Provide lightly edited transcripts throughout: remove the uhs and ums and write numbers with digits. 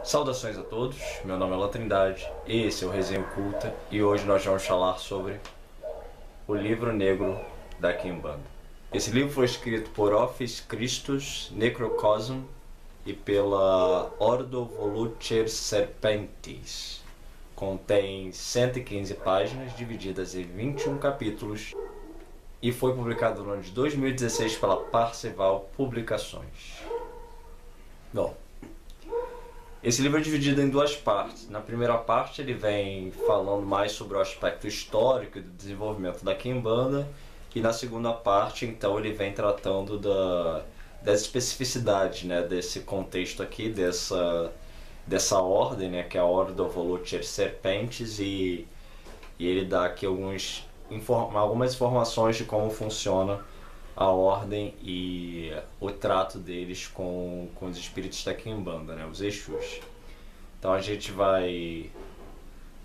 Saudações a todos, meu nome é La Trindade, esse é o Resenha Oculta e hoje nós vamos falar sobre o livro negro da Quimbanda. Esse livro foi escrito por Office Christus Necrocosm e pela Ordo Volucer Serpentis. Contém 115 páginas divididas em 21 capítulos e foi publicado no ano de 2016 pela Parseval Publicações. Bom, esse livro é dividido em duas partes. Na primeira parte ele vem falando mais sobre o aspecto histórico e do desenvolvimento da Quimbanda, e na segunda parte então ele vem tratando das especificidades, né, desse contexto aqui, dessa ordem, né, que é a Ordo Volucer Serpentis, e ele dá aqui algumas informações de como funciona a ordem e o trato deles com os espíritos da Quimbanda, né, os Exus. Então a gente vai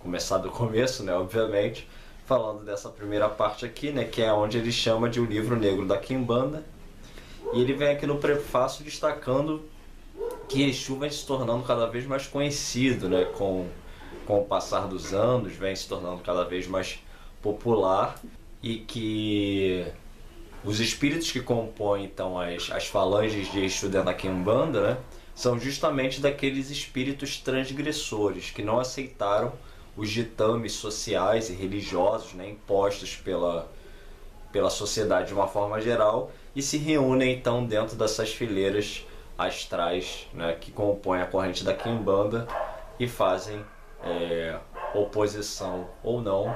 começar do começo, né, obviamente, falando dessa primeira parte aqui, né, que é onde ele chama de o livro negro da Quimbanda, e ele vem aqui no prefácio destacando que Exu vem se tornando cada vez mais conhecido, né, com o passar dos anos, vem se tornando cada vez mais popular, e que os espíritos que compõem então as falanges de Exu dentro da Quimbanda, né, são justamente daqueles espíritos transgressores que não aceitaram os ditames sociais e religiosos, né, impostos pela sociedade de uma forma geral, e se reúnem então dentro dessas fileiras astrais, né, que compõem a corrente da Quimbanda e fazem oposição ou não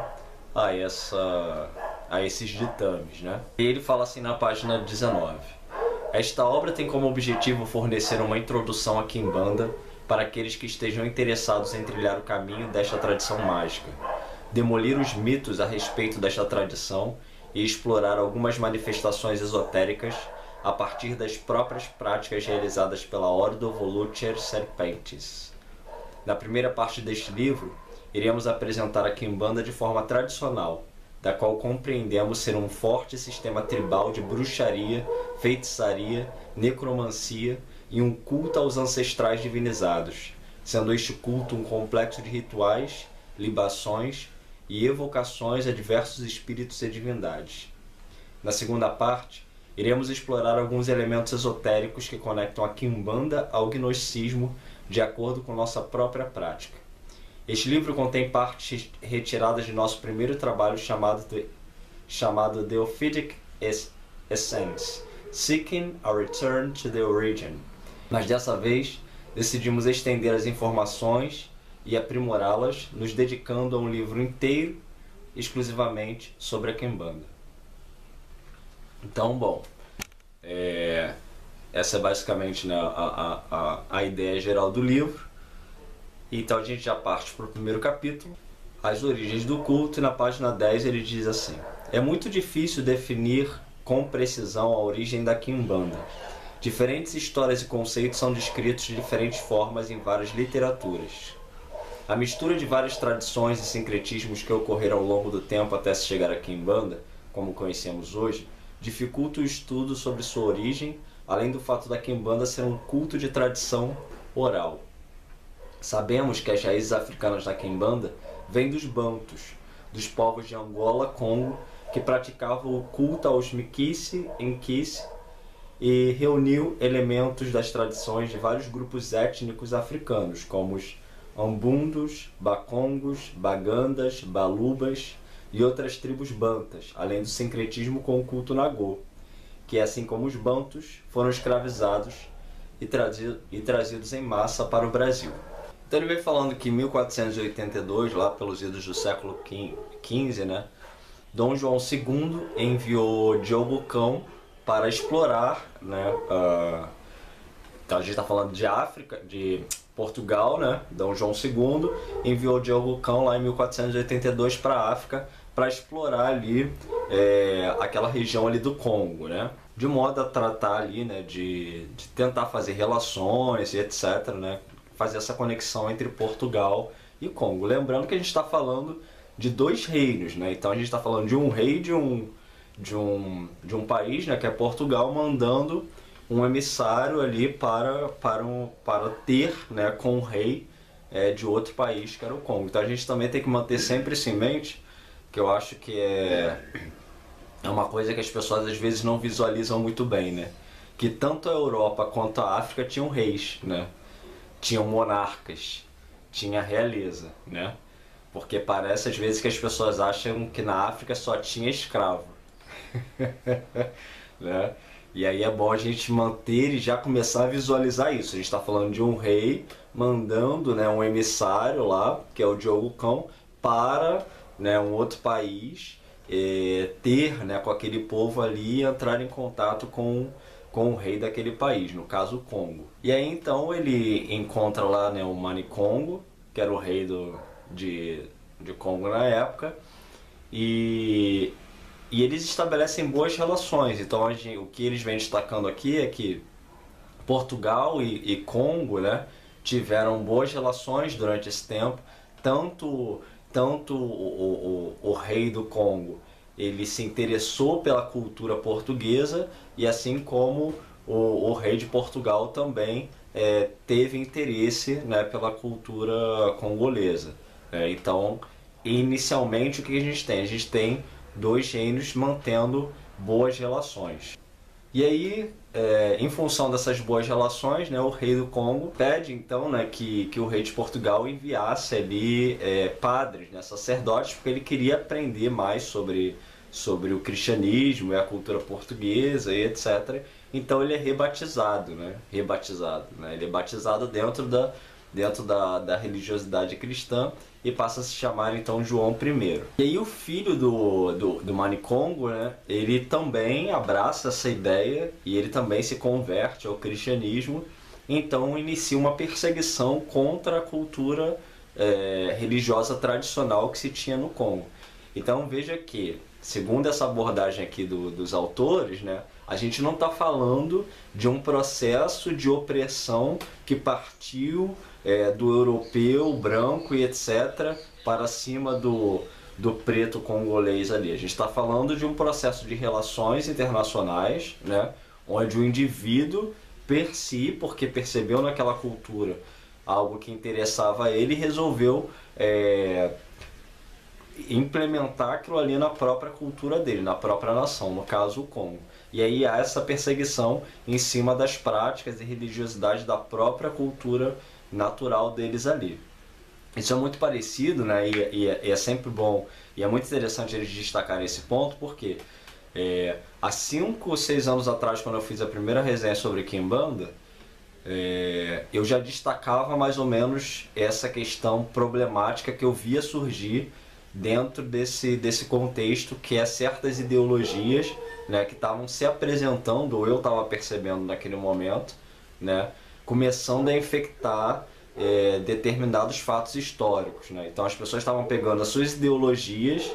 a esses ditames, né? E ele fala assim na página 19: esta obra tem como objetivo fornecer uma introdução à Quimbanda para aqueles que estejam interessados em trilhar o caminho desta tradição mágica, demolir os mitos a respeito desta tradição e explorar algumas manifestações esotéricas a partir das próprias práticas realizadas pela Ordo Volucer Serpentis. Na primeira parte deste livro, iremos apresentar a Quimbanda de forma tradicional, da qual compreendemos ser um forte sistema tribal de bruxaria, feitiçaria, necromancia e um culto aos ancestrais divinizados, sendo este culto um complexo de rituais, libações e evocações a diversos espíritos e divindades. Na segunda parte, iremos explorar alguns elementos esotéricos que conectam a Quimbanda ao gnosticismo de acordo com nossa própria prática. Este livro contém partes retiradas de nosso primeiro trabalho chamado The Ophidic Essence, Seeking a Return to the Origin. Mas dessa vez, decidimos estender as informações e aprimorá-las, nos dedicando a um livro inteiro, exclusivamente sobre a Quimbanda. Então, bom, essa é basicamente, né, a ideia geral do livro. Então a gente já parte para o primeiro capítulo, as origens do culto, e na página 10 ele diz assim: é muito difícil definir com precisão a origem da Quimbanda. Diferentes histórias e conceitos são descritos de diferentes formas em várias literaturas. A mistura de várias tradições e sincretismos que ocorreram ao longo do tempo até se chegar à Quimbanda, como conhecemos hoje, dificulta o estudo sobre sua origem, além do fato da Quimbanda ser um culto de tradição oral. Sabemos que as raízes africanas da Quimbanda vêm dos Bantus, dos povos de Angola, Congo, que praticavam o culto aos Mkisi, Nkisi, e reuniu elementos das tradições de vários grupos étnicos africanos, como os Ambundos, Bakongos, Bagandas, Balubas e outras tribos bantas, além do sincretismo com o culto Nagô, que, assim como os Bantus, foram escravizados e trazidos em massa para o Brasil. Então ele vem falando que em 1482, lá pelos idos do século XV, né, Dom João II enviou Diogo Cão para explorar, né, então a gente está falando de África, de Portugal, né, Dom João II enviou Diogo Cão lá em 1482 para a África para explorar ali aquela região ali do Congo, né, de modo a tratar ali, né, de tentar fazer relações e etc, né, fazer essa conexão entre Portugal e Congo. Lembrando que a gente está falando de dois reinos, né? Então a gente está falando de um rei de um país, né, que é Portugal, mandando um emissário ali para ter, né, com o rei de outro país, que era o Congo. Então a gente também tem que manter sempre isso em mente, que eu acho que é uma coisa que as pessoas às vezes não visualizam muito bem, né? Que tanto a Europa quanto a África tinham reis, né? Tinham monarcas, tinha realeza, né? Porque parece às vezes que as pessoas acham que na África só tinha escravo, né? E aí é bom a gente manter e já começar a visualizar isso. A gente está falando de um rei mandando, né, um emissário lá, que é o Diogo Cão, para, né, um outro país ter, né, com aquele povo ali e entrar em contato com o rei daquele país, no caso o Congo. E aí então ele encontra lá, né, o Mani Congo, que era o rei de Congo na época, e eles estabelecem boas relações. Então o que eles vêm destacando aqui é que Portugal e Congo, né, tiveram boas relações durante esse tempo. Tanto o rei do Congo ele se interessou pela cultura portuguesa, e assim como o rei de Portugal também teve interesse, né, pela cultura congolesa. Então, inicialmente, o que a gente tem? A gente tem dois reinos mantendo boas relações. E aí, em função dessas boas relações, né, o rei do Congo pede então, né, que o rei de Portugal enviasse ali padres, né, sacerdotes, porque ele queria aprender mais sobre o cristianismo e a cultura portuguesa e etc. Então ele é rebatizado, né? Ele é batizado dentro da religiosidade cristã e passa a se chamar então João I. E aí o filho do Mani Congo, né, ele também abraça essa ideia e ele também se converte ao cristianismo, então inicia uma perseguição contra a cultura religiosa tradicional que se tinha no Congo. Então veja que, segundo essa abordagem aqui dos autores, né, a gente não está falando de um processo de opressão que partiu do europeu, branco e etc. para cima do preto congolês ali. A gente está falando de um processo de relações internacionais, né, onde o indivíduo per si, porque percebeu naquela cultura algo que interessava a ele, resolveu implementar aquilo ali na própria cultura dele, na própria nação, no caso o Congo. E aí há essa perseguição em cima das práticas e religiosidade da própria cultura natural deles ali. Isso é muito parecido, né? E é sempre bom e é muito interessante eles destacarem esse ponto, porque há 5 ou 6 anos atrás, quando eu fiz a primeira resenha sobre Kimbanda, eu já destacava mais ou menos essa questão problemática que eu via surgir dentro desse contexto, que é certas ideologias, né, que estavam se apresentando, ou eu estava percebendo naquele momento, né, começando a infectar determinados fatos históricos, né? Então as pessoas estavam pegando as suas ideologias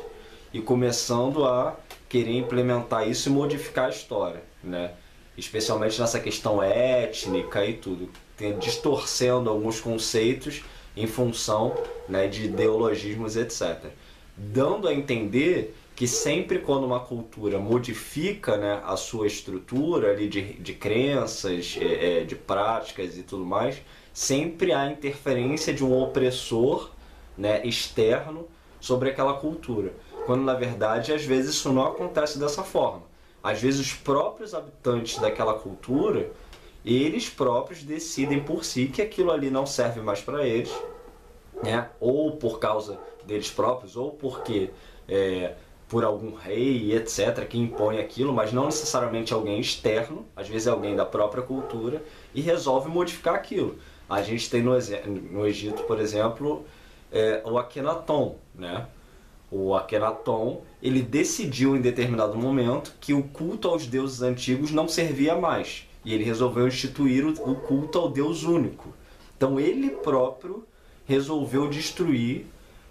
e começando a querer implementar isso e modificar a história, né? Especialmente nessa questão étnica e tudo, distorcendo alguns conceitos em função, né, de ideologismos, etc. Dando a entender que sempre quando uma cultura modifica, né, a sua estrutura ali de crenças, de práticas e tudo mais, sempre há interferência de um opressor, né, externo sobre aquela cultura. Quando na verdade às vezes isso não acontece dessa forma. Às vezes os próprios habitantes daquela cultura, eles próprios decidem por si que aquilo ali não serve mais para eles, né? Ou por causa deles próprios, ou porque por algum rei, etc., que impõe aquilo, mas não necessariamente alguém externo, às vezes é alguém da própria cultura, e resolve modificar aquilo. A gente tem no Egito, por exemplo, o Akhenaton, né? O Akhenaton, ele decidiu em determinado momento que o culto aos deuses antigos não servia mais, e ele resolveu instituir o culto ao Deus único. Então ele próprio resolveu destruir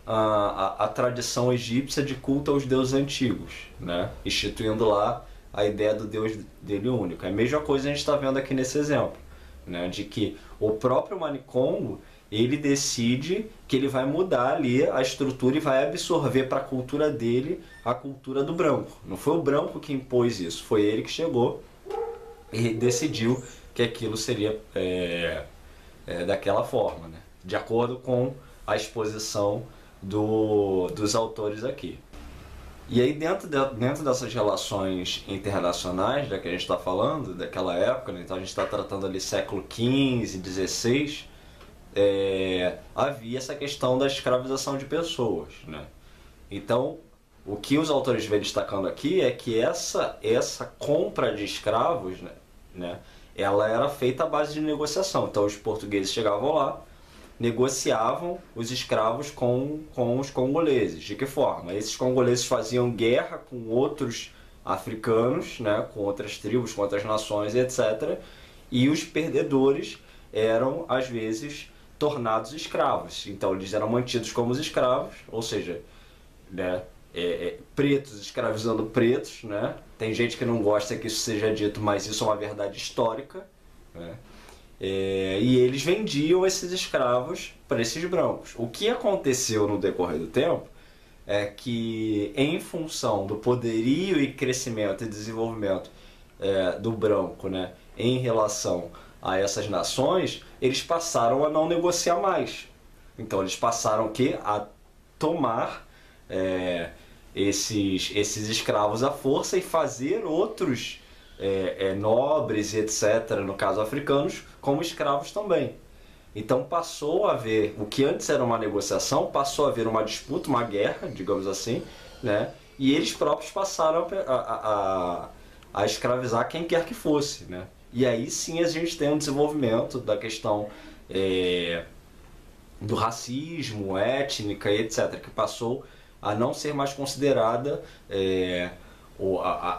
a tradição egípcia de culto aos deuses antigos, né? Instituindo lá a ideia do Deus dele único. É a mesma coisa a gente está vendo aqui nesse exemplo, né? De que o próprio Mani Congo, ele decide que ele vai mudar ali a estrutura e vai absorver para a cultura dele a cultura do branco. Não foi o branco que impôs isso, foi ele que chegou e decidiu que aquilo seria daquela forma, né? De acordo com a exposição dos autores aqui. E aí dentro dessas relações internacionais da que a gente está falando, daquela época, né? Então a gente está tratando ali século XV, XVI, havia essa questão da escravização de pessoas, né? Então o que os autores vêm destacando aqui é que essa compra de escravos, né, ela era feita à base de negociação. Então os portugueses chegavam lá, negociavam os escravos com os congoleses. De que forma? Esses congoleses faziam guerra com outros africanos, né, com outras tribos, com outras nações, etc. E os perdedores eram, às vezes, tornados escravos. Então eles eram mantidos como os escravos, ou seja, né, pretos escravizando pretos, né? Tem gente que não gosta que isso seja dito, mas isso é uma verdade histórica, né? E eles vendiam esses escravos para esses brancos. O que aconteceu no decorrer do tempo é que, em função do poderio e crescimento e desenvolvimento do branco, né, em relação a essas nações, eles passaram a não negociar mais. Então eles passaram a tomar esses escravos à força e fazer outros nobres e etc., no caso africanos, como escravos também. Então passou a haver, o que antes era uma negociação, passou a haver uma disputa, uma guerra, digamos assim, né? E eles próprios passaram a escravizar quem quer que fosse, né? E aí sim a gente tem um desenvolvimento da questão do racismo, étnica e etc., que passou a não ser mais considerada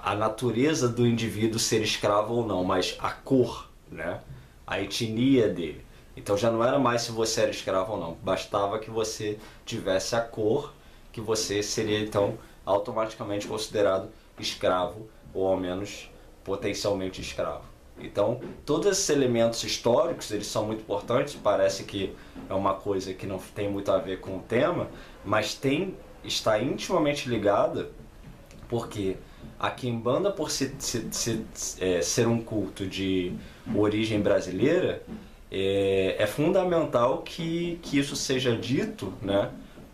a natureza do indivíduo ser escravo ou não, mas a cor, né? A etnia dele. Então já não era mais se você era escravo ou não, bastava que você tivesse a cor, que você seria então automaticamente considerado escravo, ou ao menos potencialmente escravo. Então todos esses elementos históricos, eles são muito importantes, parece que é uma coisa que não tem muito a ver com o tema, mas está intimamente ligada, porque a quimbanda, por ser um culto de origem brasileira, é fundamental que isso seja dito, né,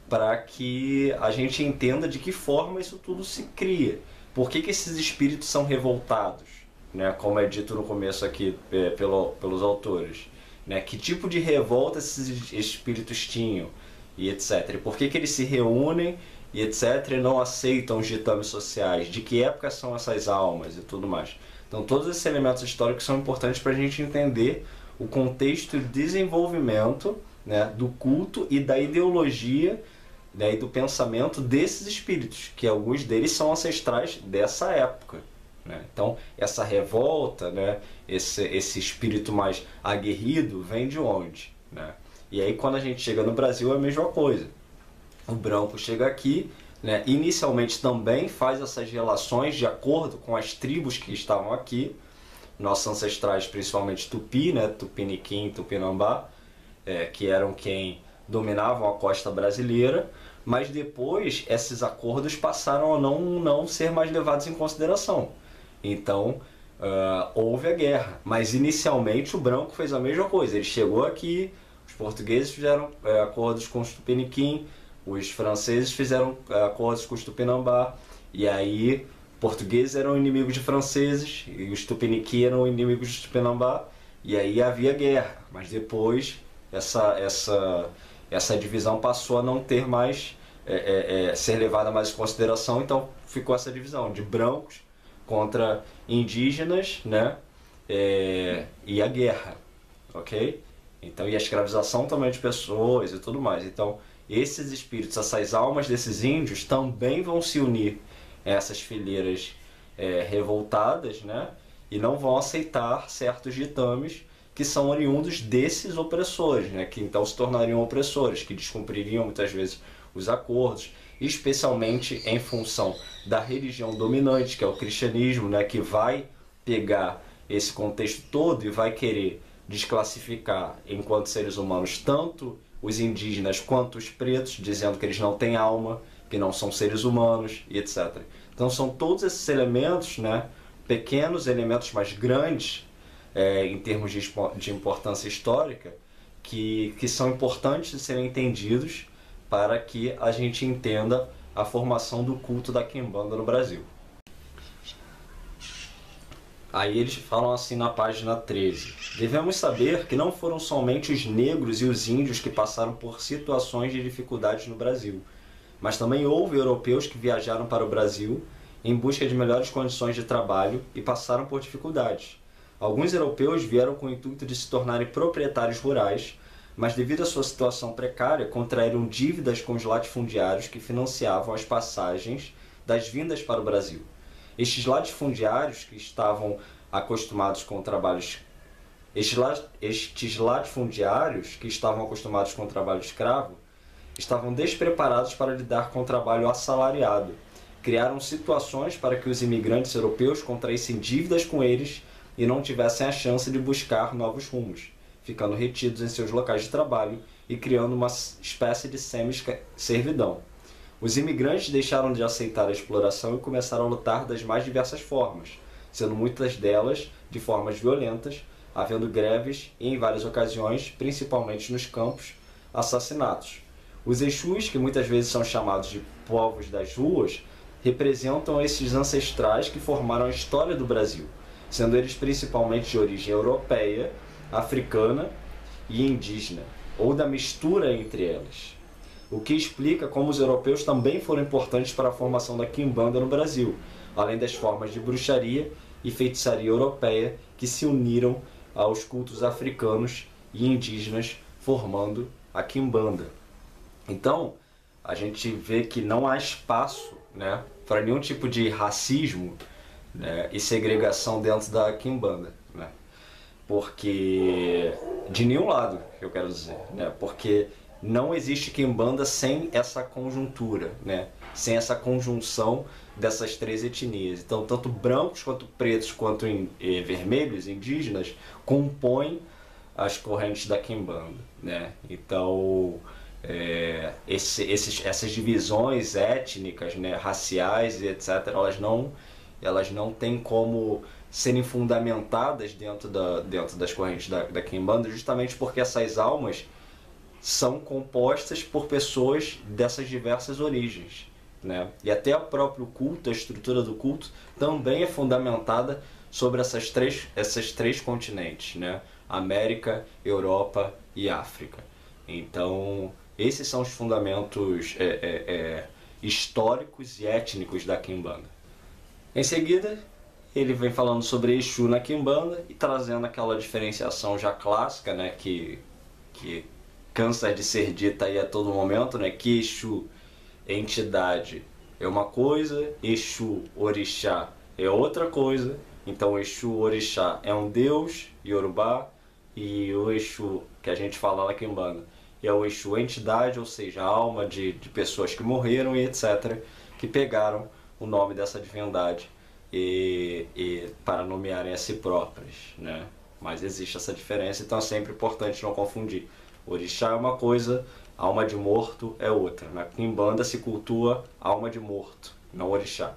para que a gente entenda de que forma isso tudo se cria. Por que esses espíritos são revoltados, né, como é dito no começo aqui pelos autores, né, que tipo de revolta esses espíritos tinham e etc. E por que eles se reúnem e etc. e não aceitam os ditames sociais, de que época são essas almas e tudo mais. Então todos esses elementos históricos são importantes para a gente entender o contexto de desenvolvimento, né, do culto e da ideologia, né, e do pensamento desses espíritos, que alguns deles são ancestrais dessa época, né? Então essa revolta, né, esse espírito mais aguerrido vem de onde, né? E aí quando a gente chega no Brasil é a mesma coisa. O branco chega aqui, né, inicialmente também faz essas relações de acordo com as tribos que estavam aqui, nossos ancestrais, principalmente Tupi, né, Tupiniquim, Tupinambá, que eram quem dominavam a costa brasileira, mas depois esses acordos passaram a não ser mais levados em consideração. Então houve a guerra, mas inicialmente o branco fez a mesma coisa. Ele chegou aqui, os portugueses fizeram acordos com os Tupiniquim, os franceses fizeram acordos com os Tupinambá, e aí portugueses eram inimigos de franceses e os Tupiniquim eram inimigos de Tupinambá, e aí havia guerra. Mas depois essa divisão passou a não ter mais ser levada mais em consideração, então ficou essa divisão de brancos contra indígenas, né? E a guerra, ok? Então, e a escravização também de pessoas e tudo mais. Então esses espíritos, essas almas desses índios também vão se unir a essas fileiras revoltadas, né? E não vão aceitar certos ditames que são oriundos desses opressores, né? Que então se tornariam opressores, que descumpririam muitas vezes os acordos, especialmente em função da religião dominante, que é o cristianismo, né? Que vai pegar esse contexto todo e vai querer desclassificar enquanto seres humanos tanto os indígenas quanto os pretos, dizendo que eles não têm alma, que não são seres humanos e etc. Então são todos esses elementos, né, pequenos elementos mais grandes, em termos de importância histórica, que são importantes de serem entendidos para que a gente entenda a formação do culto da quimbanda no Brasil. Aí eles falam assim na página 13: devemos saber que não foram somente os negros e os índios que passaram por situações de dificuldades no Brasil, mas também houve europeus que viajaram para o Brasil em busca de melhores condições de trabalho e passaram por dificuldades. Alguns europeus vieram com o intuito de se tornarem proprietários rurais, mas devido à sua situação precária, contraíram dívidas com os latifundiários que financiavam as passagens das vindas para o Brasil. Estes latifundiários que estavam acostumados com trabalhos escravo estavam despreparados para lidar com o trabalho assalariado. Criaram situações para que os imigrantes europeus contraíssem dívidas com eles e não tivessem a chance de buscar novos rumos, ficando retidos em seus locais de trabalho e criando uma espécie de semi-servidão. Os imigrantes deixaram de aceitar a exploração e começaram a lutar das mais diversas formas, sendo muitas delas de formas violentas, havendo greves e, em várias ocasiões, principalmente nos campos, assassinatos. Os Exus, que muitas vezes são chamados de povos das ruas, representam esses ancestrais que formaram a história do Brasil, sendo eles principalmente de origem europeia, africana e indígena, ou da mistura entre elas. O que explica como os europeus também foram importantes para a formação da quimbanda no Brasil, além das formas de bruxaria e feitiçaria europeia que se uniram aos cultos africanos e indígenas, formando a quimbanda. Então, a gente vê que não há espaço, né, para nenhum tipo de racismo, né, e segregação dentro da quimbanda, né? Porque de nenhum lado, eu quero dizer, né? Porque não existe quimbanda sem essa conjuntura, né? Sem essa conjunção dessas três etnias. Então, tanto brancos quanto pretos quanto vermelhos, indígenas, compõem as correntes da quimbanda, né? Então, essas divisões étnicas, né, raciais e etc., elas não têm como serem fundamentadas dentro das correntes da quimbanda, justamente porque essas almas são compostas por pessoas dessas diversas origens, né? E até o próprio culto, a estrutura do culto, também é fundamentada sobre essas três continentes, né? América, Europa e África. Então, esses são os fundamentos históricos e étnicos da quimbanda. Em seguida, ele vem falando sobre Exu na quimbanda e trazendo aquela diferenciação já clássica, né, que cansa de ser dita aí a todo momento, né, que Exu, entidade, é uma coisa, Exu, orixá, é outra coisa. Então, Exu, orixá, é um deus, Yorubá, e o Exu que a gente fala na quimbanda é o Exu entidade, ou seja, a alma de pessoas que morreram e etc., que pegaram o nome dessa divindade e para nomearem a si próprias, né? Mas existe essa diferença, então é sempre importante não confundir. Orixá é uma coisa, alma de morto é outra. Na quimbanda se cultua alma de morto, não orixá.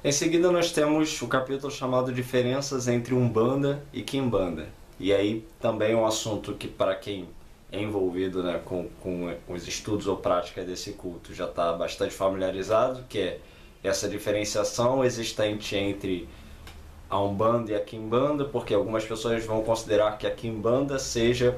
Em seguida nós temos o capítulo chamado Diferenças entre Umbanda e Quimbanda. E aí também é um assunto que, para quem é envolvido, né, com os estudos ou prática desse culto, já está bastante familiarizado, que é essa diferenciação existente entre a Umbanda e a Quimbanda, porque algumas pessoas vão considerar que a Quimbanda seja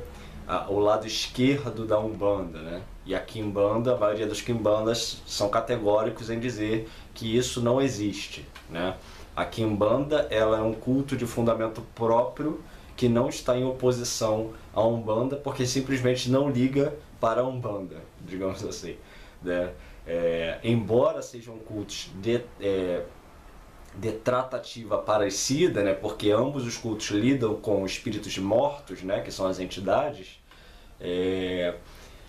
o lado esquerdo da Umbanda, né? E a Quimbanda, a maioria dos Quimbandas são categóricos em dizer que isso não existe, né? A Quimbanda, ela é um culto de fundamento próprio que não está em oposição à Umbanda, porque simplesmente não liga para a Umbanda, digamos assim, né? Embora sejam cultos de tratativa parecida, né, porque ambos os cultos lidam com espíritos mortos, né, que são as entidades,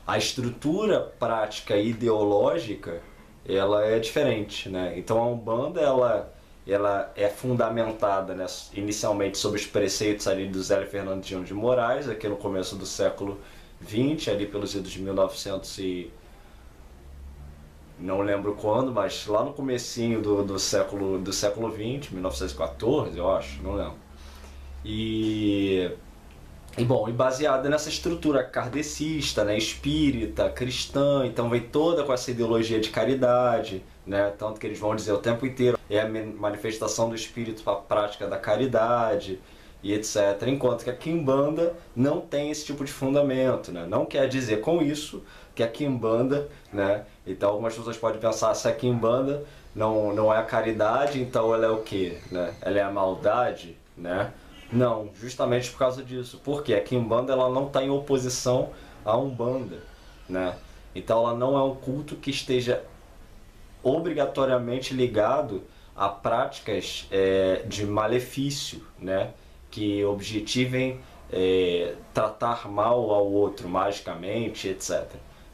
a estrutura prática e ideológica ela é diferente, né? Então a Umbanda ela é fundamentada, né, inicialmente sob os preceitos ali do Zélio Fernandinho de Moraes, aqui no começo do século XX, ali pelos idos de 1900 não lembro quando, mas lá no comecinho do século XX, 1914, eu acho, não lembro. E, bom, e baseada nessa estrutura kardecista, né, espírita, cristã, então vem toda com essa ideologia de caridade, né, tanto que eles vão dizer o tempo inteiro é a manifestação do espírito para a prática da caridade e etc. Enquanto que a Quimbanda não tem esse tipo de fundamento, né? Não quer dizer com isso que a Quimbanda, né? Então algumas pessoas podem pensar, se a Quimbanda não é a caridade, então ela é o quê? Né? Ela é a maldade, né? Não, justamente por causa disso. Porque a Quimbanda ela não está em oposição à Umbanda, né? Então ela não é um culto que esteja obrigatoriamente ligado a práticas de malefício, né? Que objetivem tratar mal ao outro magicamente, etc.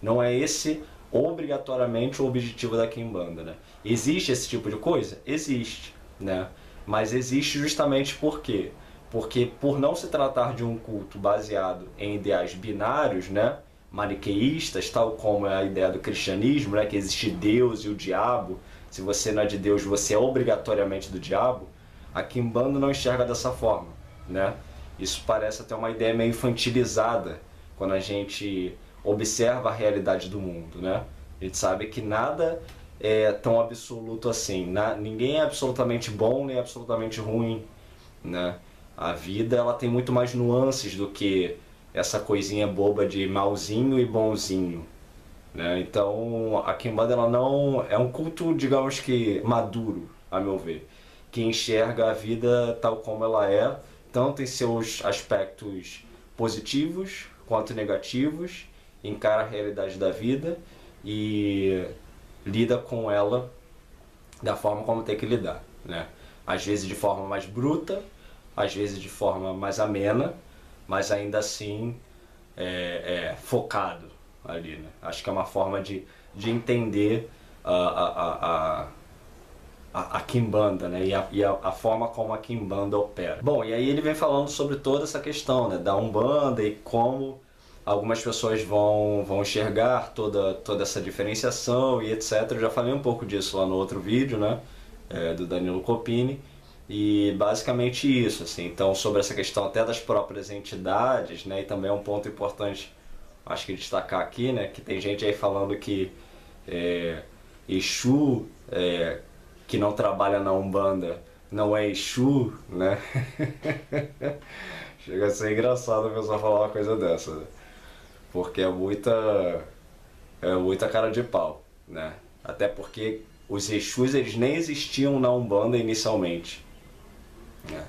Não é esse obrigatoriamente o objetivo da Quimbanda, né? Existe esse tipo de coisa? Existe, né? Mas existe justamente por quê? Porque por não se tratar de um culto baseado em ideais binários, né? Maniqueístas, tal como é a ideia do cristianismo, né? Que existe Deus e o diabo. Se você não é de Deus, você é obrigatoriamente do diabo. A Quimbanda não enxerga dessa forma, né? Isso parece até uma ideia meio infantilizada quando a gente observa a realidade do mundo, né? A gente sabe que nada é tão absoluto assim, ninguém é absolutamente bom nem absolutamente ruim, né? A vida ela tem muito mais nuances do que essa coisinha boba de malzinho e bonzinho, né? Então a Quimbanda ela não é um culto, digamos que maduro, a meu ver, que enxerga a vida tal como ela é, tanto em seus aspectos positivos quanto negativos, encara a realidade da vida e lida com ela da forma como tem que lidar, né? Às vezes de forma mais bruta, às vezes de forma mais amena, mas ainda assim focado ali, né? Acho que é uma forma de entender a Quimbanda, né? E a forma como a Quimbanda opera. Bom, e aí ele vem falando sobre toda essa questão, né? Da Umbanda e como algumas pessoas vão enxergar toda essa diferenciação e etc. Eu já falei um pouco disso lá no outro vídeo, né? Do Danilo Copini. E basicamente isso, assim. Então, sobre essa questão até das próprias entidades, né? E também é um ponto importante, acho que destacar aqui, né? Que tem gente aí falando que Exu, que não trabalha na Umbanda, não é Exu, né? Chega a ser engraçado a pessoa falar uma coisa dessa, né? Porque é muita cara de pau, né? Até porque os Exus eles nem existiam na Umbanda inicialmente, né?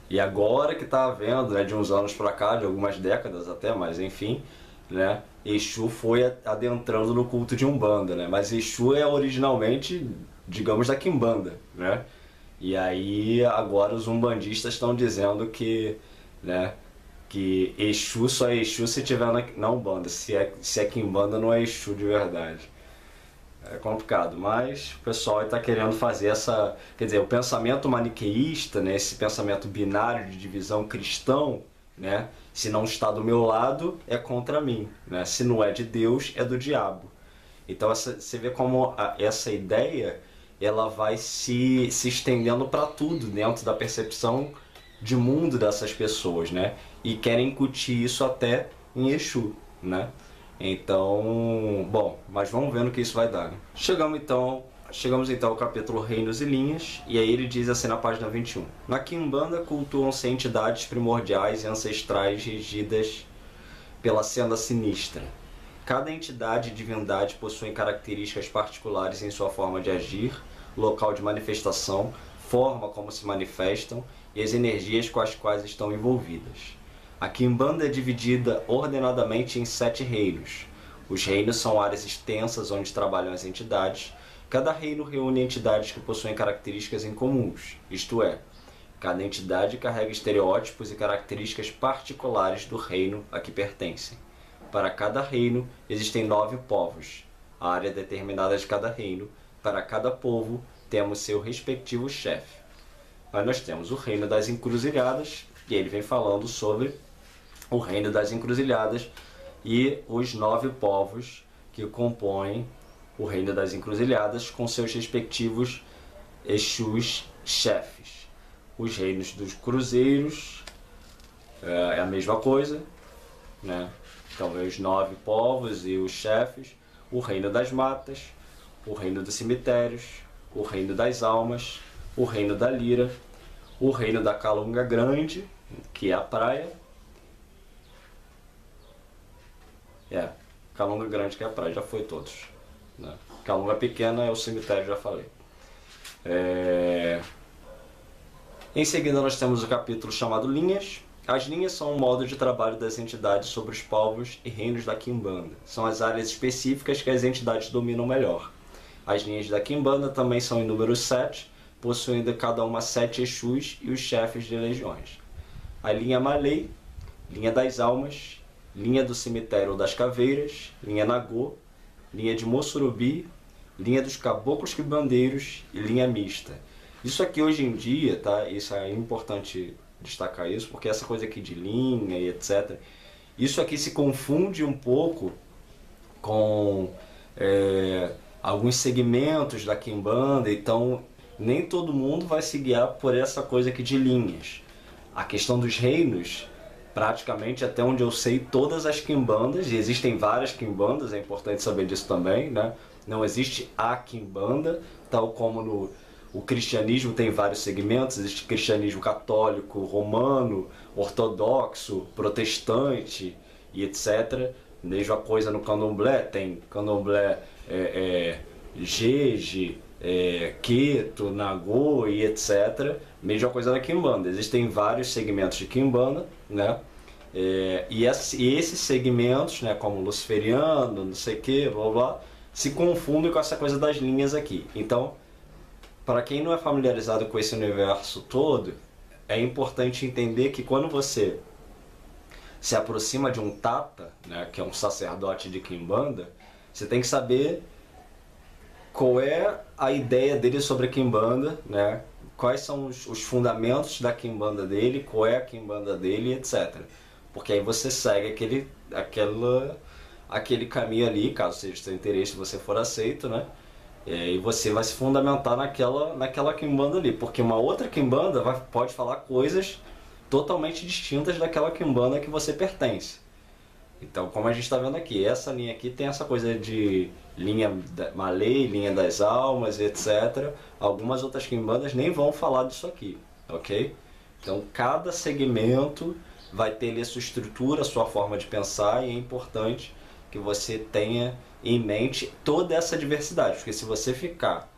E agora que tá havendo, né, de uns anos pra cá, de algumas décadas até, mas enfim, né, Exu foi adentrando no culto de Umbanda, né? Mas Exu é originalmente, digamos, da Quimbanda, né? E aí agora os umbandistas estão dizendo que, né, que Exu só é Exu se tiver na Umbanda, se é Quimbanda não é Exu de verdade. É complicado, mas o pessoal está querendo fazer essa... Quer dizer, o pensamento maniqueísta, né, esse pensamento binário de divisão cristão, né, se não está do meu lado, é contra mim, né? Se não é de Deus, é do diabo. Então você vê como essa ideia ela vai se estendendo para tudo dentro da percepção de mundo dessas pessoas, né? E querem incutir isso até em Exu, né? Então, bom, mas vamos ver no que isso vai dar, né? Chegamos então ao capítulo Reinos e Linhas, e aí ele diz assim na página 21. Na Quimbanda cultuam-se entidades primordiais e ancestrais regidas pela senda sinistra. Cada entidade e divindade possuem características particulares em sua forma de agir, local de manifestação, forma como se manifestam e as energias com as quais estão envolvidas. A Quimbanda é dividida ordenadamente em 7 reinos. Os reinos são áreas extensas onde trabalham as entidades. Cada reino reúne entidades que possuem características incomuns, isto é, cada entidade carrega estereótipos e características particulares do reino a que pertencem. Para cada reino existem 9 povos, a área determinada de cada reino. Para cada povo temos seu respectivo chefe. Aí nós temos o reino das encruzilhadas, e ele vem falando sobre o reino das encruzilhadas e os 9 povos que compõem o reino das encruzilhadas com seus respectivos Exus chefes. Os reinos dos cruzeiros é a mesma coisa, né? Então vem os 9 povos e os chefes, o reino das matas, o reino dos cemitérios, o reino das almas, o reino da lira, o reino da Calunga Grande, que é a praia. Calunga Grande que é a praia, já foi todos, né? Calunga Pequena é o cemitério, já falei. Em seguida nós temos o capítulo chamado Linhas. As linhas são um modo de trabalho das entidades sobre os povos e reinos da Quimbanda. São as áreas específicas que as entidades dominam melhor. As linhas da Quimbanda também são em número 7, possuindo cada uma 7 Exus e os chefes de legiões. A linha Malay, linha das almas, linha do cemitério das caveiras, linha Nagô, linha de Mossurubi, linha dos caboclos quimbandeiros e linha mista. Isso aqui hoje em dia, tá? Isso é importante destacar isso, porque essa coisa aqui de linha e etc. Isso aqui se confunde um pouco com alguns segmentos da Quimbanda, então nem todo mundo vai se guiar por essa coisa aqui de linhas. A questão dos reinos, praticamente até onde eu sei, todas as quimbandas, e existem várias quimbandas, é importante saber disso também, né? Não existe a quimbanda, tal como o cristianismo tem vários segmentos, existe cristianismo católico, romano, ortodoxo, protestante e etc. Mesma coisa no candomblé, tem candomblé jeje, queto, nagô e etc. Mesma coisa na quimbanda, existem vários segmentos de quimbanda, né? E esses segmentos, né, como luciferiano, não sei o que, blá blá, se confundem com essa coisa das linhas aqui. Então, para quem não é familiarizado com esse universo todo, é importante entender que quando você se aproxima de um tata, né, que é um sacerdote de quimbanda, você tem que saber qual é a ideia dele sobre a quimbanda, né? Quais são os fundamentos da quimbanda dele, qual é a quimbanda dele, etc. Porque aí você segue aquele caminho ali, caso seja do seu interesse, você for aceito, né? E você vai se fundamentar naquela quimbanda ali, porque uma outra quimbanda pode falar coisas totalmente distintas daquela quimbanda que você pertence. Então, como a gente está vendo aqui, essa linha aqui tem essa coisa de linha Malay, linha das almas, etc. Algumas outras quimbandas nem vão falar disso aqui, ok? Então, cada segmento vai ter ali a sua estrutura, a sua forma de pensar, e é importante que você tenha em mente toda essa diversidade, porque se você ficar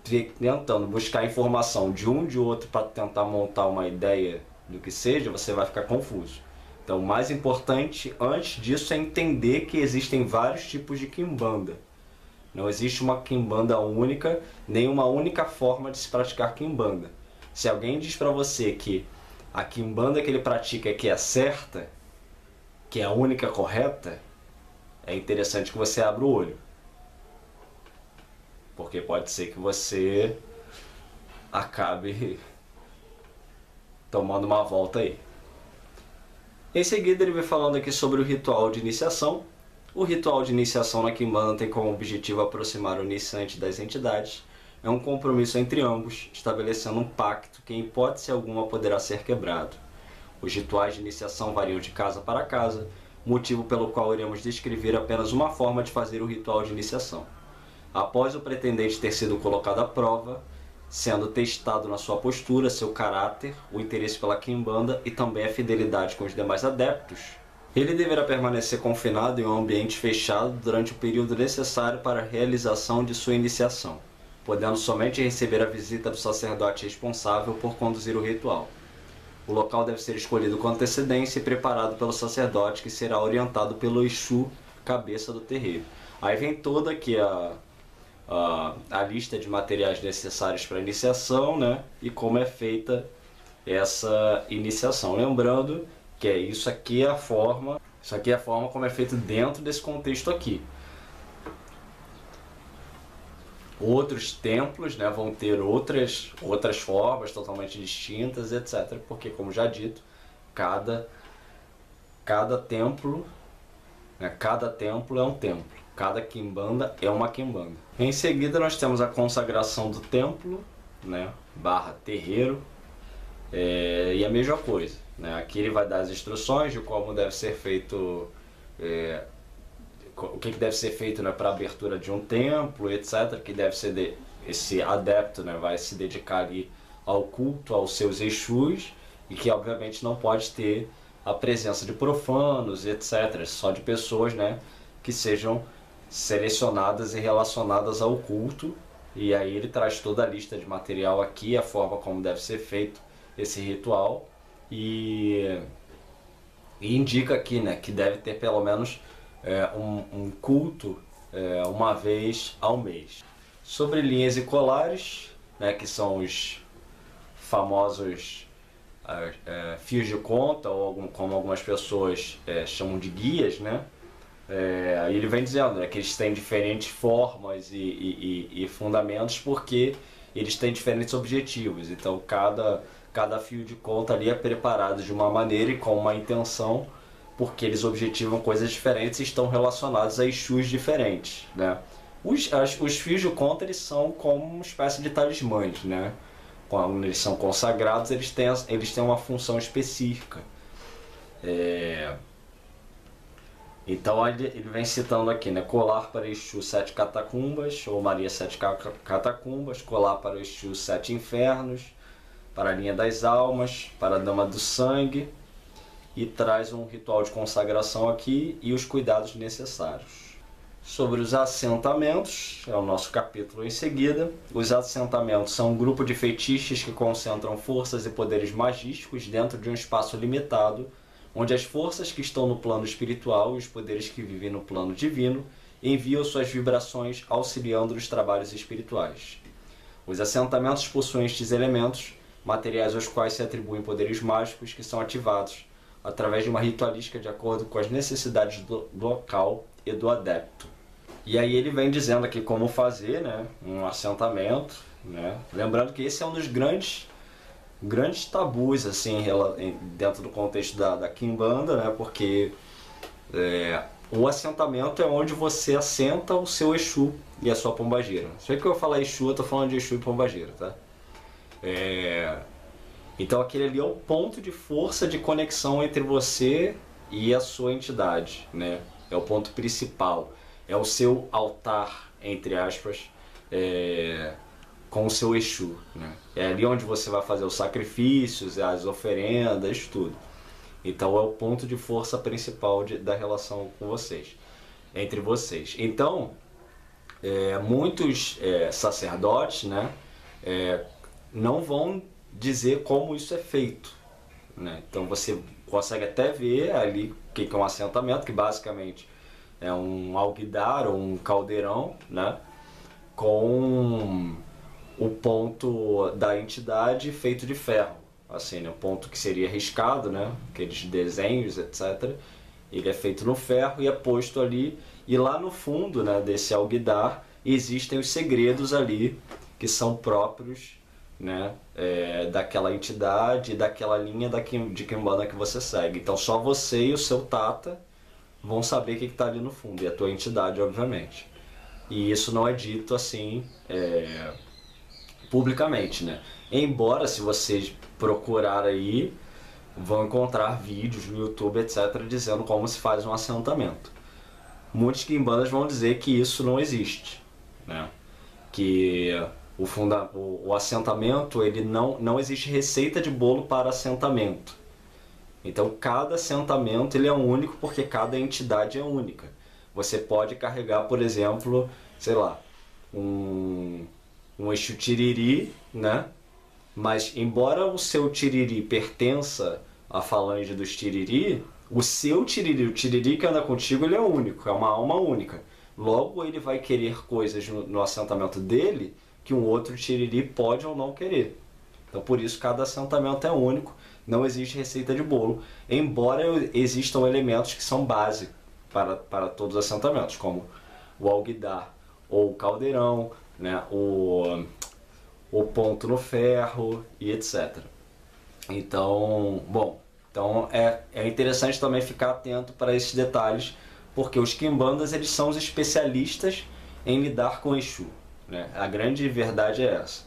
tentando buscar informação de um de outro para tentar montar uma ideia do que seja, você vai ficar confuso. Então, o mais importante antes disso é entender que existem vários tipos de quimbanda. Não existe uma quimbanda única, nem uma única forma de se praticar quimbanda. Se alguém diz para você que a quimbanda que ele pratica que é certa, que é a única correta, é interessante que você abra o olho. Porque pode ser que você acabe tomando uma volta aí. Em seguida ele vai falando aqui sobre o ritual de iniciação. O ritual de iniciação na quimbanda tem como objetivo aproximar o iniciante das entidades. É um compromisso entre ambos, estabelecendo um pacto que em hipótese alguma poderá ser quebrado. Os rituais de iniciação variam de casa para casa, motivo pelo qual iremos descrever apenas uma forma de fazer o ritual de iniciação. Após o pretendente ter sido colocado à prova, sendo testado na sua postura, seu caráter, o interesse pela quimbanda e também a fidelidade com os demais adeptos, ele deverá permanecer confinado em um ambiente fechado durante o período necessário para a realização de sua iniciação, podendo somente receber a visita do sacerdote responsável por conduzir o ritual. O local deve ser escolhido com antecedência e preparado pelo sacerdote, que será orientado pelo Exu, cabeça do terreiro. Aí vem toda aqui a lista de materiais necessários para a iniciação, né? E como é feita essa iniciação. Lembrando que isso aqui é a forma como é feito dentro desse contexto aqui. Outros templos, né, vão ter outras formas totalmente distintas, etc. Porque, como já dito, cada templo né? Cada templo é um templo, cada quimbanda é uma quimbanda. Em seguida nós temos a consagração do templo, né? Barra terreiro, e a mesma coisa, né? Aqui ele vai dar as instruções de como deve ser feito, o que deve ser feito, né, para a abertura de um templo, etc. Que deve ser esse adepto, né, vai se dedicar ali ao culto aos seus Exus, e que obviamente não pode ter a presença de profanos, etc. Só de pessoas, né, que sejam selecionadas e relacionadas ao culto. E aí ele traz toda a lista de material aqui, a forma como deve ser feito esse ritual, e indica aqui, né, que deve ter pelo menos um culto uma vez ao mês. Sobre linhas e colares, né, que são os famosos fios de conta, ou como algumas pessoas chamam de guias, né? Ele vem dizendo, né, que eles têm diferentes formas e fundamentos, porque eles têm diferentes objetivos. Então cada fio de conta ali é preparado de uma maneira e com uma intenção, porque eles objetivam coisas diferentes e estão relacionados a Exus diferentes, né? Os fios de conta, eles são como uma espécie de talismãs, né? Quando eles são consagrados, eles têm uma função específica. Então ele vem citando aqui, né? Colar para Exu 7 catacumbas, ou Maria 7 catacumbas, colar para o Exu 7 infernos, para a linha das almas, para a dama do sangue, e traz um ritual de consagração aqui e os cuidados necessários. Sobre os assentamentos, é o nosso capítulo em seguida. Os assentamentos são um grupo de feitiços que concentram forças e poderes magísticos dentro de um espaço limitado, onde as forças que estão no plano espiritual e os poderes que vivem no plano divino enviam suas vibrações auxiliando nos trabalhos espirituais. Os assentamentos possuem estes elementos, materiais aos quais se atribuem poderes mágicos que são ativados através de uma ritualística de acordo com as necessidades do local e do adepto. E aí ele vem dizendo aqui como fazer, né, um assentamento, né? Lembrando que esse é um dos grandes tabus assim, dentro do contexto da Quimbanda, né? Porque o assentamento é onde você assenta o seu Exu e a sua pombagira. Se que eu falar Exu, eu estou falando de Exu e pombagira, tá? Então aquele ali é o ponto de força de conexão entre você e a sua entidade, né? É o ponto principal, é o seu altar, entre aspas, com o seu Exu, né? É ali onde você vai fazer os sacrifícios, as oferendas, tudo. Então é o ponto de força principal da relação com vocês, entre vocês. Então, muitos sacerdotes, né, não vão dizer como isso é feito, né? Então você consegue até ver ali o que é um assentamento, que basicamente é um alguidar ou um caldeirão, né, com o ponto da entidade feito de ferro, assim, né, o ponto que seria riscado, né, aqueles desenhos, etc. Ele é feito no ferro e é posto ali, e lá no fundo, né, desse alguidar existem os segredos ali que são próprios, né, daquela entidade, daquela linha de Quimbanda que você segue. Então só você e o seu Tata vão saber o que está ali no fundo, e a tua entidade, obviamente. E isso não é dito assim publicamente, né? Embora, se vocês procurar aí, vão encontrar vídeos no YouTube, etc., dizendo como se faz um assentamento. Muitos quimbandas vão dizer que isso não existe, né? Que o assentamento, ele não existe receita de bolo para assentamento. Então cada assentamento ele é único, porque cada entidade é única. Você pode carregar, por exemplo, sei lá, um Exu Tiriri, né? Mas embora o seu Tiriri pertença à falange dos Tiriri, o seu Tiriri, o Tiriri que anda contigo, ele é único, é uma alma única. Logo ele vai querer coisas no assentamento dele que um outro Tiriri pode ou não querer. Então por isso cada assentamento é único, não existe receita de bolo, embora existam elementos que são base para todos os assentamentos, como o alguidar ou o caldeirão, né, o ponto no ferro e etc. Então, bom, então é interessante também ficar atento para esses detalhes, Porque os quimbandas, eles são os especialistas em lidar com Exu, né? A grande verdade é essa.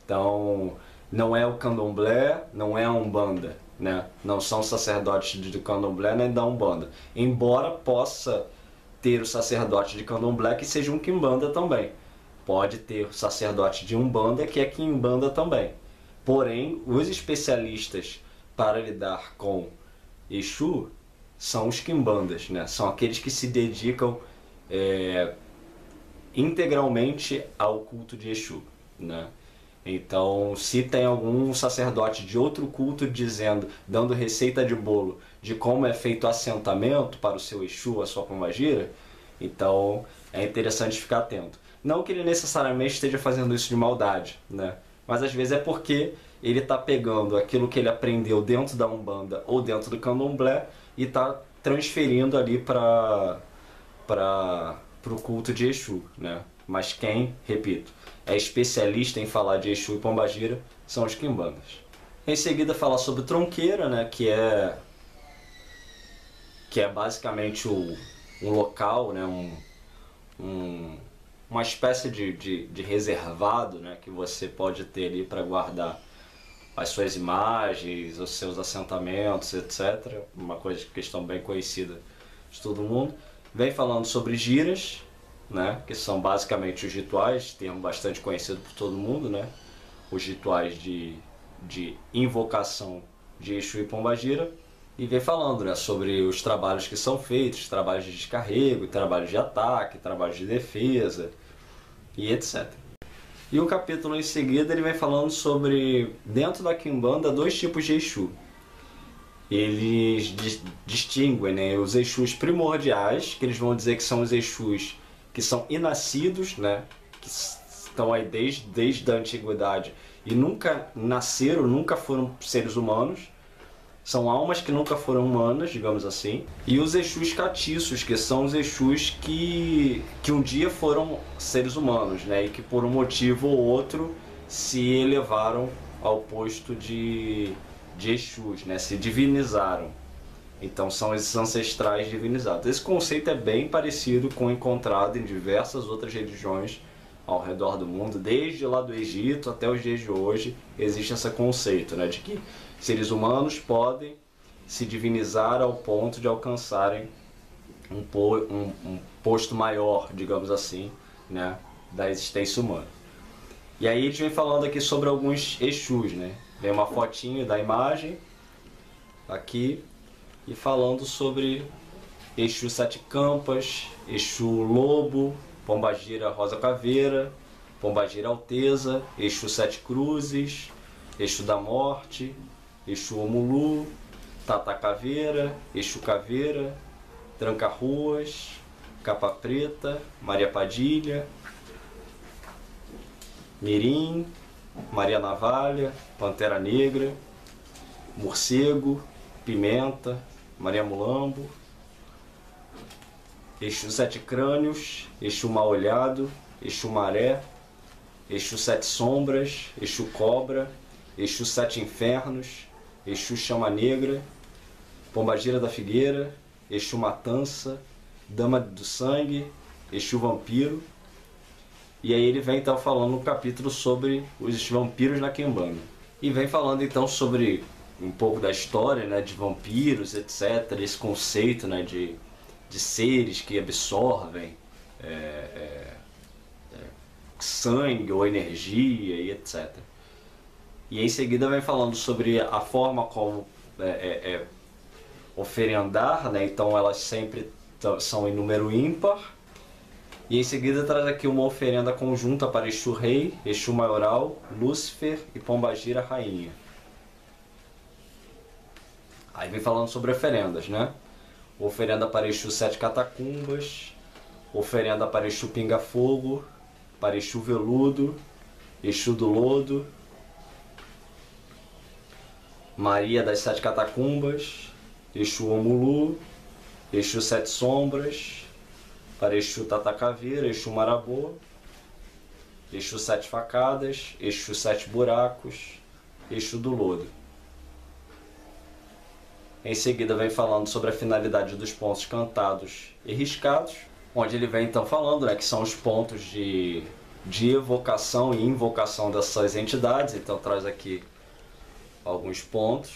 Então, não é o candomblé, não é a umbanda, né? Não são sacerdotes de candomblé nem da umbanda. Embora possa ter o sacerdote de candomblé que seja um quimbanda também. Pode ter o sacerdote de umbanda que é quimbanda também. Porém, os especialistas para lidar com Exu são os quimbandas, né? São aqueles que se dedicam integralmente ao culto de Exu, né? Então, se tem algum sacerdote de outro culto dando receita de bolo de como é feito o assentamento para o seu Exu, a sua pombagira, então é interessante ficar atento. Não que ele necessariamente esteja fazendo isso de maldade, né? Mas às vezes é porque ele está pegando aquilo que ele aprendeu dentro da Umbanda ou dentro do Candomblé e está transferindo ali para o culto de Exu, né? Mas quem, repito, é especialista em falar de Exu e Pombagira são os quimbandas. Em seguida falar sobre tronqueira, né? Que é basicamente um local, né? Uma espécie de reservado, né? Que você pode ter ali para guardar as suas imagens, os seus assentamentos, etc. Uma questão bem conhecida de todo mundo. Vem falando sobre giras, né, que são basicamente os rituais, termo bastante conhecido por todo mundo, né, os rituais de invocação de Exu e Pombagira, e vem falando, né, sobre os trabalhos que são feitos, trabalhos de descarrego, trabalhos de ataque, trabalhos de defesa e etc. E o capítulo em seguida ele vem falando sobre, dentro da Quimbanda, dois tipos de Exu. Eles distinguem, né, os Exus primordiais, que eles vão dizer que são os Exus que são inascidos, né, que estão aí desde a antiguidade e nunca nasceram, nunca foram seres humanos. São almas que nunca foram humanas, digamos assim. E os Exus catiços, que são os Exus que um dia foram seres humanos, né, e que por um motivo ou outro se elevaram ao posto de Exus, né, se divinizaram. Então são esses ancestrais divinizados. Esse conceito é bem parecido com o encontrado em diversas outras religiões ao redor do mundo, desde lá do Egito até os dias de hoje. Existe esse conceito, né, de que seres humanos podem se divinizar ao ponto de alcançarem um posto maior, digamos assim, né, da existência humana. E aí a gente vem falando aqui sobre alguns Exus, né? Vem uma fotinho da imagem aqui e falando sobre Exu Sete Campas, Exu Lobo, Pombagira Rosa Caveira, Pombagira Alteza, Exu Sete Cruzes, Exu da Morte, Exu Omulu, Tata Caveira, Exu Caveira, Tranca-Ruas, Capa Preta, Maria Padilha, Mirim, Maria Navalha, Pantera Negra, Morcego, Pimenta, Maria Mulambo, Exu Sete Crânios, Exu Mal Olhado, Exu Maré, Exu Sete Sombras, Exu Cobra, Exu Sete Infernos, Exu Chama Negra, Pombagira da Figueira, Exu Matança, Dama do Sangue, Exu Vampiro. E aí ele vem então falando no capítulo sobre os vampiros na Quimbanda. E vem falando então sobre um pouco da história, né, de vampiros, etc. Esse conceito, né, de seres que absorvem sangue ou energia e etc. E em seguida vem falando sobre a forma como oferendar, né? Então elas sempre são em número ímpar. E em seguida traz aqui uma oferenda conjunta para Exu Rei, Exu Maioral, Lúcifer e Pombagira Rainha. Aí vem falando sobre oferendas, né? Oferenda para Exu Sete Catacumbas, oferenda para Exu Pinga Fogo, para Exu Veludo, Exu do Lodo, Maria das Sete Catacumbas, Exu Omulu, Exu Sete Sombras, para Exu Tata Caveira, Exu Marabô, Exu Sete Facadas, Exu Sete Buracos, Exu do Lodo. Em seguida vem falando sobre a finalidade dos pontos cantados e riscados, onde ele vem então falando, né, que são os pontos de evocação e invocação dessas entidades. Então traz aqui alguns pontos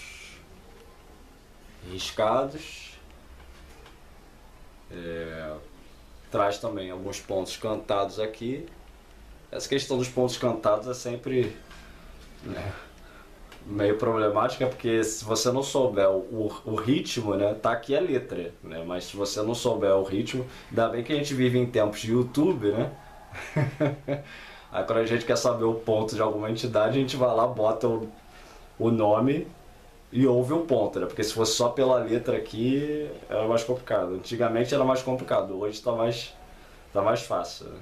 riscados, traz também alguns pontos cantados aqui. Essa questão dos pontos cantados é sempre, né, meio problemática, porque se você não souber o ritmo, né, tá aqui a letra, né, mas se você não souber o ritmo, ainda bem que a gente vive em tempos de YouTube, né? Aí quando a gente quer saber o ponto de alguma entidade, a gente vai lá, bota o nome e ouve o ponto, né? Porque se fosse só pela letra aqui, era mais complicado. Antigamente era mais complicado, hoje tá mais fácil, né?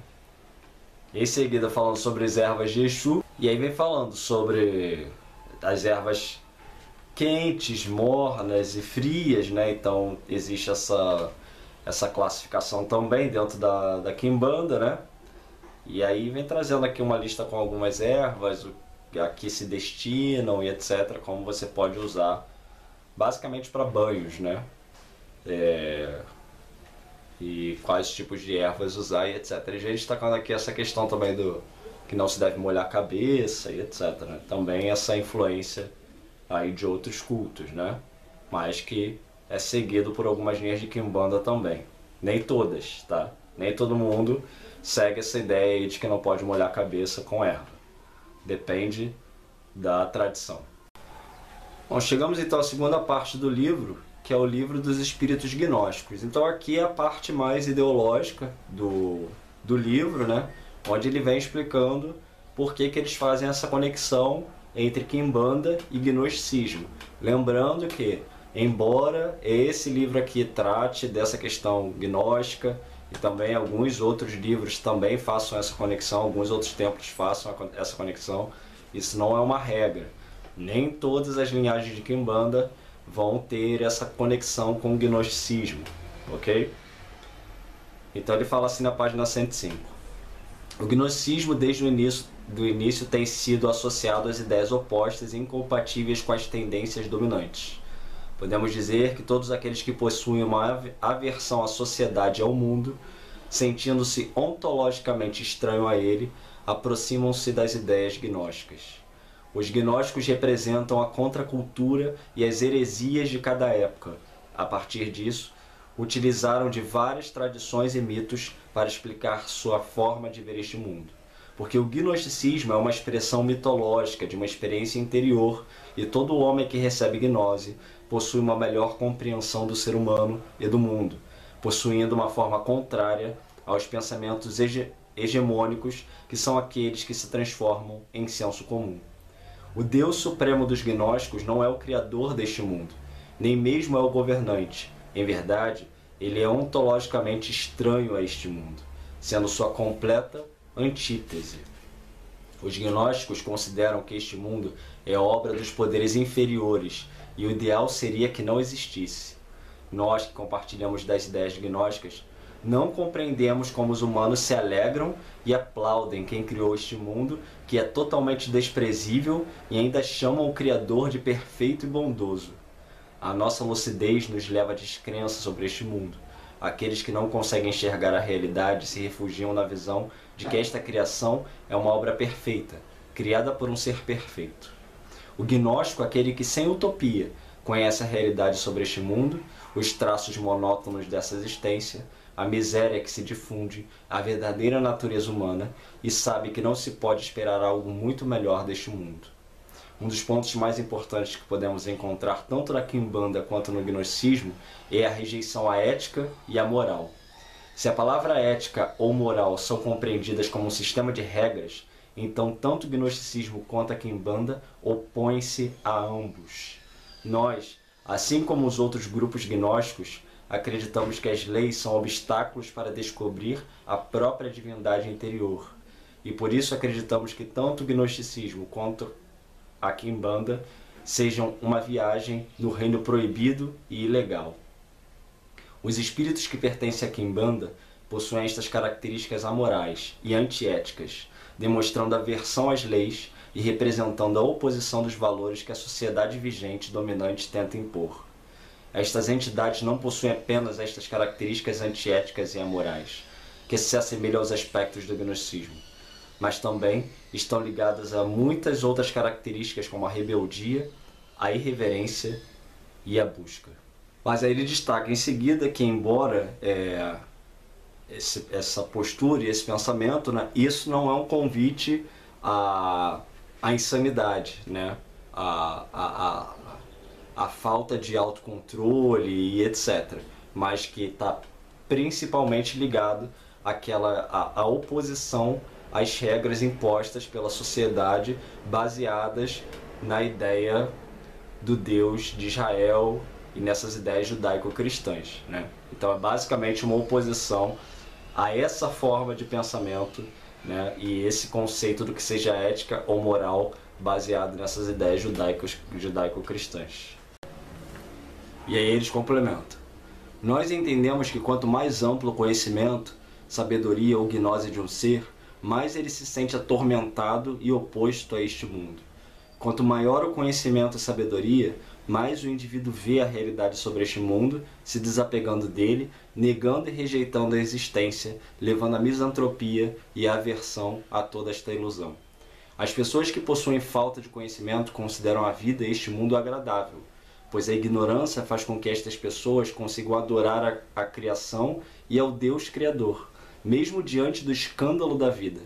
E em seguida falando sobre as ervas de Exu, e aí vem falando sobre as ervas quentes, mornas e frias, né? Então existe essa classificação também dentro da Quimbanda, né? E aí vem trazendo aqui uma lista com algumas ervas, a que se destinam e etc, como você pode usar basicamente para banhos, né? E quais tipos de ervas usar e etc. E a gente está destacando aqui essa questão também do que não se deve molhar a cabeça e etc, né? Também essa influência aí de outros cultos, né? Mas que é seguido por algumas linhas de Quimbanda também. Nem todas, tá? Nem todo mundo segue essa ideia aí de que não pode molhar a cabeça com erva. Depende da tradição. Bom, chegamos então à segunda parte do livro, que é o livro dos espíritos gnósticos. Então aqui é a parte mais ideológica do livro, né? Onde ele vem explicando por que eles fazem essa conexão entre Quimbanda e gnosticismo. Lembrando que, embora esse livro aqui trate dessa questão gnóstica, e também alguns outros livros também façam essa conexão, alguns outros templos façam essa conexão, isso não é uma regra. Nem todas as linhagens de Quimbanda vão ter essa conexão com o gnosticismo, ok? Então ele fala assim na página 105. O gnosticismo desde o início tem sido associado às ideias opostas e incompatíveis com as tendências dominantes. Podemos dizer que todos aqueles que possuem uma aversão à sociedade e ao mundo, sentindo-se ontologicamente estranho a ele, aproximam-se das ideias gnósticas. Os gnósticos representam a contracultura e as heresias de cada época. A partir disso, utilizaram de várias tradições e mitos para explicar sua forma de ver este mundo. Porque o gnosticismo é uma expressão mitológica de uma experiência interior, e todo homem que recebe gnose possui uma melhor compreensão do ser humano e do mundo, possuindo uma forma contrária aos pensamentos hegemônicos, que são aqueles que se transformam em senso comum. O Deus supremo dos gnósticos não é o criador deste mundo, nem mesmo é o governante. Em verdade, ele é ontologicamente estranho a este mundo, sendo sua completa antítese. Os gnósticos consideram que este mundo é obra dos poderes inferiores e o ideal seria que não existisse. Nós que compartilhamos das ideias gnósticas não compreendemos como os humanos se alegram e aplaudem quem criou este mundo, que é totalmente desprezível, e ainda chamam o Criador de perfeito e bondoso. A nossa lucidez nos leva à descrença sobre este mundo. Aqueles que não conseguem enxergar a realidade se refugiam na visão de que esta criação é uma obra perfeita, criada por um ser perfeito. O gnóstico é aquele que, sem utopia, conhece a realidade sobre este mundo, os traços monótonos dessa existência, a miséria que se difunde, a verdadeira natureza humana, e sabe que não se pode esperar algo muito melhor deste mundo. Um dos pontos mais importantes que podemos encontrar tanto na Quimbanda quanto no gnosticismo é a rejeição à ética e à moral. Se a palavra ética ou moral são compreendidas como um sistema de regras, então tanto o gnosticismo quanto a Quimbanda opõem-se a ambos. Nós, assim como os outros grupos gnósticos, acreditamos que as leis são obstáculos para descobrir a própria divindade interior. E por isso acreditamos que tanto o gnosticismo quanto a Quimbanda sejam uma viagem no reino proibido e ilegal. Os espíritos que pertencem à Quimbanda possuem estas características amorais e antiéticas, demonstrando aversão às leis e representando a oposição dos valores que a sociedade vigente dominante tenta impor. Estas entidades não possuem apenas estas características antiéticas e amorais, que se assemelham aos aspectos do gnosticismo, mas também estão ligadas a muitas outras características como a rebeldia, a irreverência e a busca. Mas aí ele destaca em seguida que, embora essa postura e esse pensamento, né, isso não é um convite à insanidade, né, a falta de autocontrole e etc., mas que está principalmente ligado à oposição às regras impostas pela sociedade baseadas na ideia do Deus de Israel e nessas ideias judaico-cristãs, né? Então é basicamente uma oposição a essa forma de pensamento, né, e esse conceito do que seja ética ou moral baseado nessas ideias judaico-cristãs. E aí eles complementam. Nós entendemos que quanto mais amplo o conhecimento, sabedoria ou gnose de um ser, mais ele se sente atormentado e oposto a este mundo. Quanto maior o conhecimento e sabedoria, mais o indivíduo vê a realidade sobre este mundo, se desapegando dele, negando e rejeitando a existência, levando à misantropia e à aversão a toda esta ilusão. As pessoas que possuem falta de conhecimento consideram a vida e este mundo agradável, pois a ignorância faz com que estas pessoas consigam adorar a criação e ao Deus Criador, mesmo diante do escândalo da vida.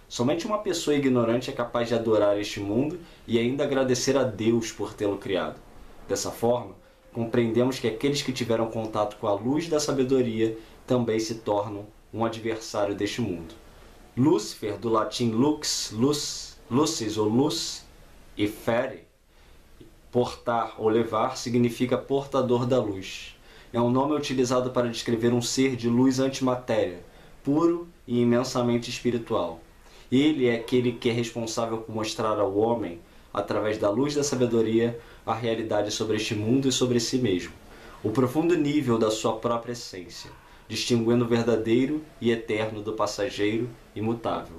Somente uma pessoa ignorante é capaz de adorar este mundo e ainda agradecer a Deus por tê-lo criado. Dessa forma, compreendemos que aqueles que tiveram contato com a luz da sabedoria também se tornam um adversário deste mundo. Lúcifer, do latim lux, luz, lucis ou luz, e fere, portar ou levar, significa portador da luz. É um nome utilizado para descrever um ser de luz antimatéria, puro e imensamente espiritual. Ele é aquele que é responsável por mostrar ao homem, através da luz da sabedoria, a realidade sobre este mundo e sobre si mesmo, o profundo nível da sua própria essência, distinguindo o verdadeiro e eterno do passageiro e mutável.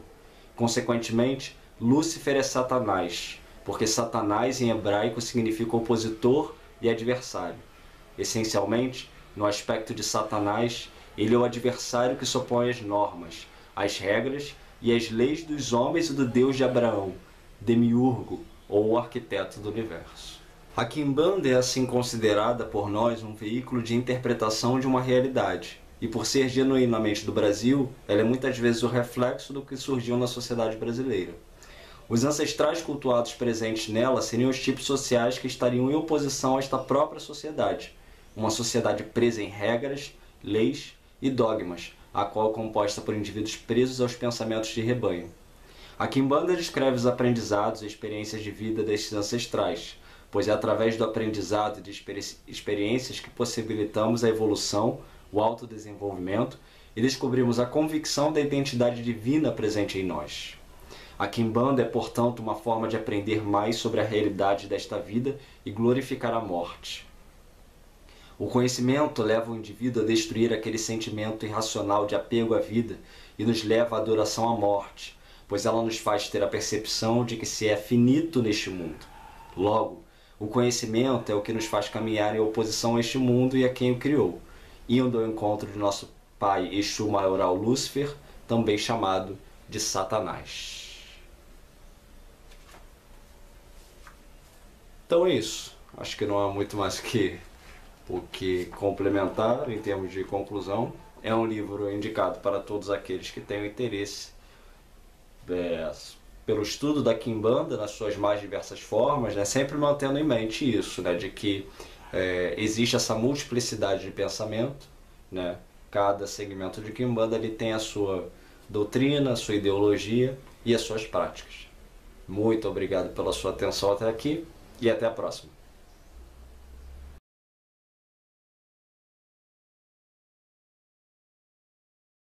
Consequentemente, Lúcifer é Satanás, porque Satanás em hebraico significa opositor e adversário. Essencialmente, no aspecto de Satanás, ele é o adversário que se opõe às normas, às regras e às leis dos homens e do Deus de Abraão, Demiurgo, ou o arquiteto do universo. A Quimbanda é assim considerada por nós um veículo de interpretação de uma realidade, e por ser genuinamente do Brasil, ela é muitas vezes o reflexo do que surgiu na sociedade brasileira. Os ancestrais cultuados presentes nela seriam os tipos sociais que estariam em oposição a esta própria sociedade, uma sociedade presa em regras, leis e dogmas, a qual é composta por indivíduos presos aos pensamentos de rebanho. A Quimbanda descreve os aprendizados e experiências de vida destes ancestrais, pois é através do aprendizado e de experiências que possibilitamos a evolução, o autodesenvolvimento e descobrimos a convicção da identidade divina presente em nós. A Quimbanda é, portanto, uma forma de aprender mais sobre a realidade desta vida e glorificar a morte. O conhecimento leva o indivíduo a destruir aquele sentimento irracional de apego à vida e nos leva à adoração à morte, pois ela nos faz ter a percepção de que se é finito neste mundo. Logo, o conhecimento é o que nos faz caminhar em oposição a este mundo e a quem o criou, indo ao encontro de nosso pai Exu maioral Lúcifer, também chamado de Satanás. Então é isso. Acho que não há muito mais o que complementar em termos de conclusão. É um livro indicado para todos aqueles que tenham interesse pelo estudo da Quimbanda nas suas mais diversas formas, né? Sempre mantendo em mente isso, né? De que existe essa multiplicidade de pensamento, né? Cada segmento de Quimbanda ele tem a sua doutrina, a sua ideologia e as suas práticas. Muito obrigado pela sua atenção até aqui e até a próxima.